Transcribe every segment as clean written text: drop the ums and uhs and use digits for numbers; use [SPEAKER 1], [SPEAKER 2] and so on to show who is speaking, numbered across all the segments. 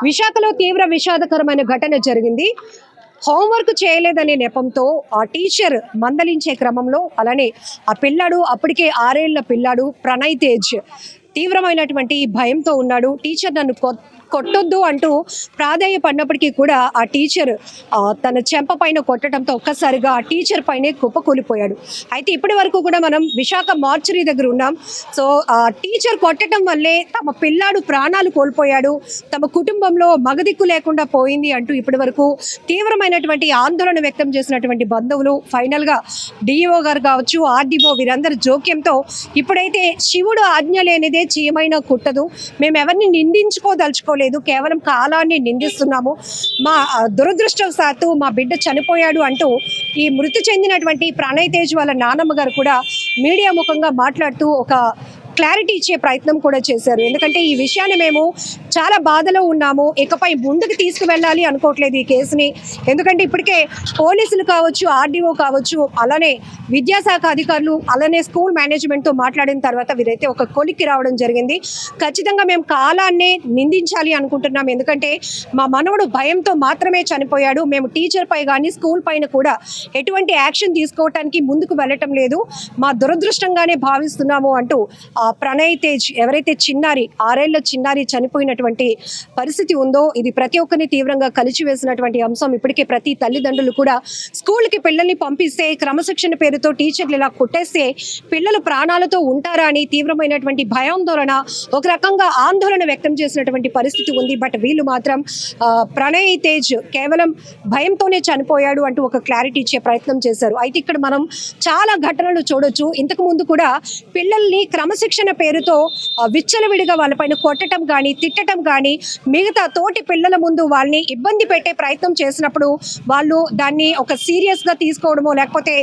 [SPEAKER 1] విశాఖలో తీవ్ర విషాదకరమైన ఘటన జరిగింది. హోంవర్క్ చేయలేదనే నెపంతో ఆ టీచర్ మందలించే క్రమంలో అలానే ఆ పిల్లాడు అప్పటికే 6 ఏళ్ల పిల్లాడు ప్రణయ్ తేజ్ తీవ్రమైనటువంటి భయంతో ఉన్నాడు. టీచర్ నన్ను కొట్టొద్దు అంటూ ప్రాధేయపడినప్పటికీ కూడా ఆ టీచర్ తన చెంప పైన కొట్టడంతో ఒక్కసారిగా ఆ టీచర్ పైనే కుప్పకూలిపోయాడు. అయితే ఇప్పటి వరకు కూడా మనం విశాఖ మార్చరీ దగ్గర ఉన్నాం. సో ఆ టీచర్ కొట్టడం వల్లే తమ పిల్లాడు ప్రాణాలు కోల్పోయాడు, తమ కుటుంబంలో మగదిక్కు లేకుండా పోయింది అంటూ ఇప్పటి వరకు తీవ్రమైనటువంటి ఆందోళన వ్యక్తం చేసినటువంటి బంధువులు ఫైనల్గా డిఈఓ గారు కావచ్చు, ఆర్డీఓ వీరందరి జోక్యంతో ఇప్పుడైతే శివుడు ఆజ్ఞ లేనిదే చీమైనా కుట్టదు, మేము ఎవరిని నిందించుకోదలుచుకోలేదు, కేవలం కాలాన్ని నిందిస్తున్నాము, మా దురదృష్టవశాత్తు మా బిడ్డ చనిపోయాడు అంటూ ఈ మృతి చెందినటువంటి ప్రణయ్ తేజ్ వాళ్ళ నాన్నమ్మ గారు కూడా మీడియా ముఖంగా మాట్లాడుతూ ఒక క్లారిటీ ఇచ్చే ప్రయత్నం కూడా చేశారు. ఎందుకంటే ఈ విషయాన్ని మేము చాలా బాధలో ఉన్నాము, ఇకపై ముందుకు తీసుకువెళ్ళాలి అనుకోవట్లేదు ఈ కేసుని. ఎందుకంటే ఇప్పటికే పోలీసులు కావచ్చు, ఆర్డీఓ కావచ్చు, అలానే విద్యాశాఖ అధికారులు, అలానే స్కూల్ మేనేజ్మెంట్తో మాట్లాడిన తర్వాత వీరైతే ఒక కొలిక్కి రావడం జరిగింది. ఖచ్చితంగా మేము కాలాన్నే నిందించాలి అనుకుంటున్నాం. ఎందుకంటే మా మనవడు భయంతో మాత్రమే చనిపోయాడు, మేము టీచర్ పై కానీ స్కూల్ పైన కూడా ఎటువంటి యాక్షన్ తీసుకోవటానికి ముందుకు వెళ్ళటం లేదు, మా దురదృష్టంగానే భావిస్తున్నాము అంటూ ప్రణయ్ తేజ్ ఎవరైతే చిన్నారి 6 ఏళ్ల చిన్నారి చనిపోయినటువంటి పరిస్థితి ఉందో ఇది ప్రతి ఒక్కరిని తీవ్రంగా కలిచివేసినటువంటి అంశం. ఇప్పటికే ప్రతి తల్లిదండ్రులు కూడా స్కూల్కి పిల్లల్ని పంపిస్తే క్రమశిక్షణ పేరుతో టీచర్లు ఇలా కొట్టేస్తే పిల్లలు ప్రాణాలతో ఉంటారా అని తీవ్రమైనటువంటి భయాందోళన, ఒక రకంగా ఆందోళన వ్యక్తం చేసినటువంటి పరిస్థితి ఉంది. బట్ వీళ్ళు మాత్రం ప్రణయ్ తేజ్ కేవలం భయంతోనే చనిపోయాడు అంటూ ఒక క్లారిటీ ఇచ్చే ప్రయత్నం చేశారు. అయితే ఇక్కడ మనం చాలా ఘటనలు చూడొచ్చు. ఇంతకు ముందు కూడా పిల్లల్ని క్రమశిక్షణ పేరుతో విచ్చలవిడిగా వాళ్ళపైన కొట్టడం కానీ తిట్టడం కానీ మిగతా తోటి పిల్లల ముందు వాళ్ళని ఇబ్బంది పెట్టే ప్రయత్నం చేసినప్పుడు వాళ్ళు దాన్ని ఒక సీరియస్గా తీసుకోవడమో లేకపోతే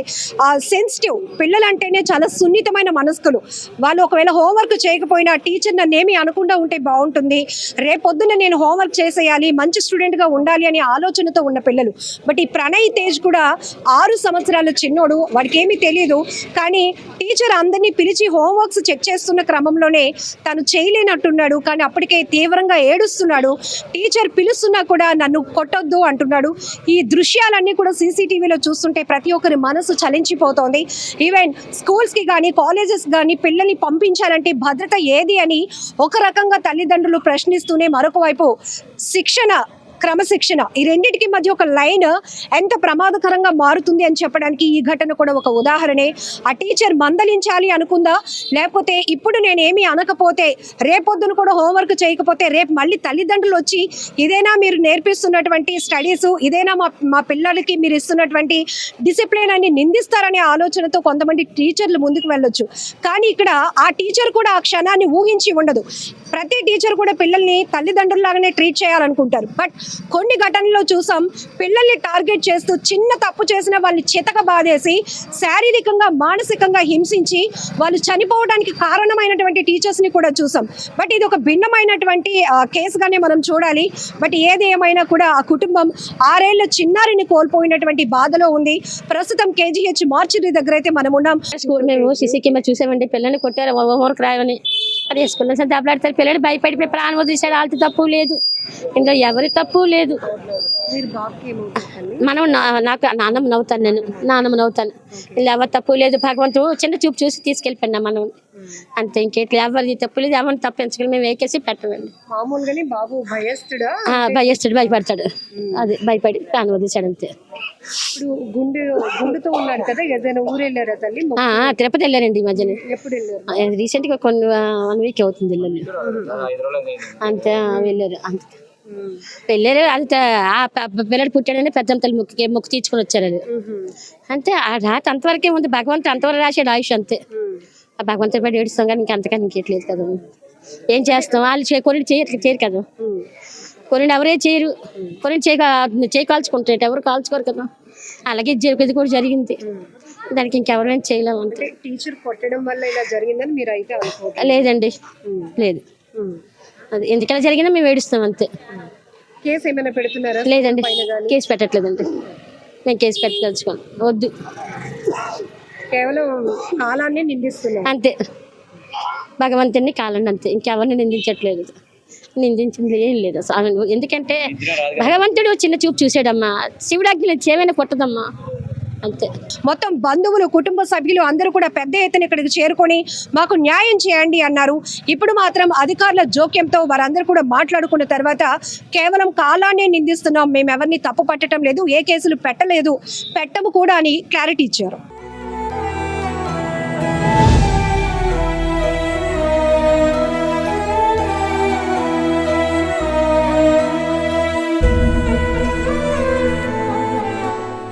[SPEAKER 1] సెన్సిటివ్, పిల్లలంటేనే చాలా సున్నితమైన మనస్కులు, వాళ్ళు ఒకవేళ హోంవర్క్ చేయకపోయినా టీచర్ నన్నేమి అనకుండా ఉంటే బాగుంటుంది, రేపొద్దున నేను హోంవర్క్ చేసేయాలి, మంచి స్టూడెంట్గా ఉండాలి అనే ఆలోచనతో ఉన్న పిల్లలు. బట్ ఈ ప్రణయ్ తేజ్ కూడా 6 సంవత్సరాల చిన్నోడు, వాడికి ఏమీ తెలియదు. కానీ టీచర్ అందరినీ పిలిచి హోంవర్క్స్ చెక్ చేస్తున్న క్రమంలోనే తను చేయలేనట్టున్నాడు. కానీ అప్పటికే తీవ్రంగా ఏడుస్తున్నాడు. టీచర్ పిలుస్తున్నా కూడా నన్ను కొట్టొద్దు అంటున్నాడు. ఈ దృశ్యాలన్నీ కూడా సీసీటీవీలో చూస్తుంటే ప్రతి ఒక్కరి మనసు చలించిపోతోంది. ఈవెన్ స్కూల్స్కి కానీ కాలేజెస్ కానీ పిల్లల్ని పంపించాలంటే భద్రత ఏది అని ఒక రకంగా తల్లిదండ్రులు ప్రశ్నిస్తూనే మరొక వైపు శిక్షణ, క్రమశిక్షణ, ఈ రెండింటికి మధ్య ఒక లైన్ ఎంత ప్రమాదకరంగా మారుతుంది అని చెప్పడానికి ఈ ఘటన కూడా ఒక ఉదాహరణే. ఆ టీచర్ మందలించాలి అనుకుందా, లేకపోతే ఇప్పుడు నేనేమి అనకపోతే రేపొద్దున కూడా హోంవర్క్ చేయకపోతే రేపు మళ్ళీ తల్లిదండ్రులు వచ్చి ఇదేనా మీరు నేర్పిస్తున్నటువంటి స్టడీస్, ఇదేనా మా పిల్లలకి మీరు ఇస్తున్నటువంటి డిసిప్లిన్ అని నిందిస్తారనే ఆలోచనతో కొంతమంది టీచర్లు ముందుకు వెళ్ళొచ్చు. కానీ ఇక్కడ ఆ టీచర్ కూడా ఆ క్షణాన్ని ఊహించి ఉండదు. ప్రతి టీచర్ కూడా పిల్లల్ని తల్లిదండ్రుల్లాగానే ట్రీట్ చేయాలనుకుంటారు. బట్ కొన్ని ఘటనల్లో చూసాం, పిల్లల్ని టార్గెట్ చేస్తూ చిన్న తప్పు చేసిన వాళ్ళని చితక బాధేసి శారీరకంగా మానసికంగా హింసించి వాళ్ళు చనిపోవడానికి కారణమైనటువంటి టీచర్స్ని కూడా చూసాం. బట్ ఇది ఒక భిన్నమైనటువంటి కేసుగానే మనం చూడాలి. బట్ ఏది ఏమైనా కూడా ఆ కుటుంబం 6 ఏళ్ల చిన్నారిని కోల్పోయినటువంటి బాధలో ఉంది. ప్రస్తుతం కేజీహెచ్ మార్చరీ దగ్గర అయితే మనం ఉన్నాం.
[SPEAKER 2] స్కూల్ మేము సీసీ కెమెరా చూసామండి, పిల్లల్ని కొట్టారు, హోంవర్క్ రాయని అది వేసుకున్నాం సార్, దెబ్బలాడతారు పిల్లలు, భయపడిపోయి ప్రాణం వదిలేసాడు. వాళ్ళతో తప్పు లేదు, ఇందులో ఎవరి తప్పు లేదు. మనం నాకు నాన్నమ్మ నవ్వుతాను, నేను నాన్నమ్మ నవ్వుతాను, ఇలా ఎవరు తప్పు లేదు, భగవంతుడు చిన్న చూపు చూసి తీసుకెళ్ళిపోయినా మనం అంతే, ఇంకేట్లా ఎవరి తప్పు లేదు, ఎవరిని తప్పించుకుని మేము వేకేసి పెట్టమండి.
[SPEAKER 1] మామూలుగానే బాబు
[SPEAKER 2] భయస్తుడు, భయపడతాడు, అది భయపడి ప్రాణం వదిలేసాడు అంతే.
[SPEAKER 1] ఇప్పుడు గుండెతో ఉన్నాడు కదా, ఏదైనా ఊరు వెళ్ళారా తల్లి?
[SPEAKER 2] తిరుపతి వెళ్ళారండి ఈ మధ్యన,
[SPEAKER 1] ఎప్పుడు వెళ్ళారు?
[SPEAKER 2] రీసెంట్ గా 1 వీక్ అవుతుంది వెళ్ళారు అంతే, వెళ్ళారు అంతే వెళ్ళారు అంతే. ఆ పిల్లడు పుట్టాడని పెద్దమ్మ తల్లి మొక్కు తీర్చుకొని వచ్చారు. అది అంతే, ఆ రాత అంతవరకే ఉంది, భగవంతుడు అంతవరకు రాశాడు ఆయుష్ అంతే. ఆ భగవంతుడి పడి ఏడుస్తాం కానీ ఇంకంతకని ఇంకేట్లేదు కదా, ఏం చేస్తాం. వాళ్ళు కొన్ని చేయరు కదా, కొన్ని ఎవరే చేయరు, కొన్ని చేయి కాల్చుకుంటారు, ఎవరు కాల్చుకోరు కదా. అలాగే ఇది కూడా జరిగింది, దానికి ఇంకెవరైనా చేయలేము అంతే.
[SPEAKER 1] టీచర్ కొట్టడం వల్ల ఇలా జరిగిందని మీరు అయితే
[SPEAKER 2] లేదండి, లేదు, అది ఎందుకలా జరిగిందో మేము ఏడుస్తాం అంతే.
[SPEAKER 1] కేసు ఏమైనా పెడుతున్నారా?
[SPEAKER 2] లేదండి, కేసు పెట్టట్లేదండి, మేము కేసు పెట్టదలుచుకోండి, వద్దు,
[SPEAKER 1] కేవలం కాలాన్ని నిందిస్తున్నాం
[SPEAKER 2] అంతే, భగవంతుని కాలండి అంతే, ఇంకెవరిని నిందించట్లేదు. నిందించింది ఏం లేదు అసలు ఆమె. ఎందుకంటే భగవంతుడు చిన్న చూపు చూసాడమ్మా, శివుడాజ్ఞ ఏమైనా పుట్టదమ్మా, అంతే.
[SPEAKER 1] మొత్తం బంధువులు కుటుంబ సభ్యులు అందరూ కూడా పెద్ద ఎత్తున ఇక్కడికి చేరుకొని మాకు న్యాయం చేయండి అన్నారు. ఇప్పుడు మాత్రం అధికారుల జోక్యంతో వారందరూ కూడా మాట్లాడుకున్న తర్వాత కేవలం కాలాన్నే నిందిస్తున్నాం, మేము ఎవరిని తప్పు పట్టడం లేదు, ఏ కేసులు పెట్టలేదు, పెట్టము కూడా అని క్లారిటీ ఇచ్చారు.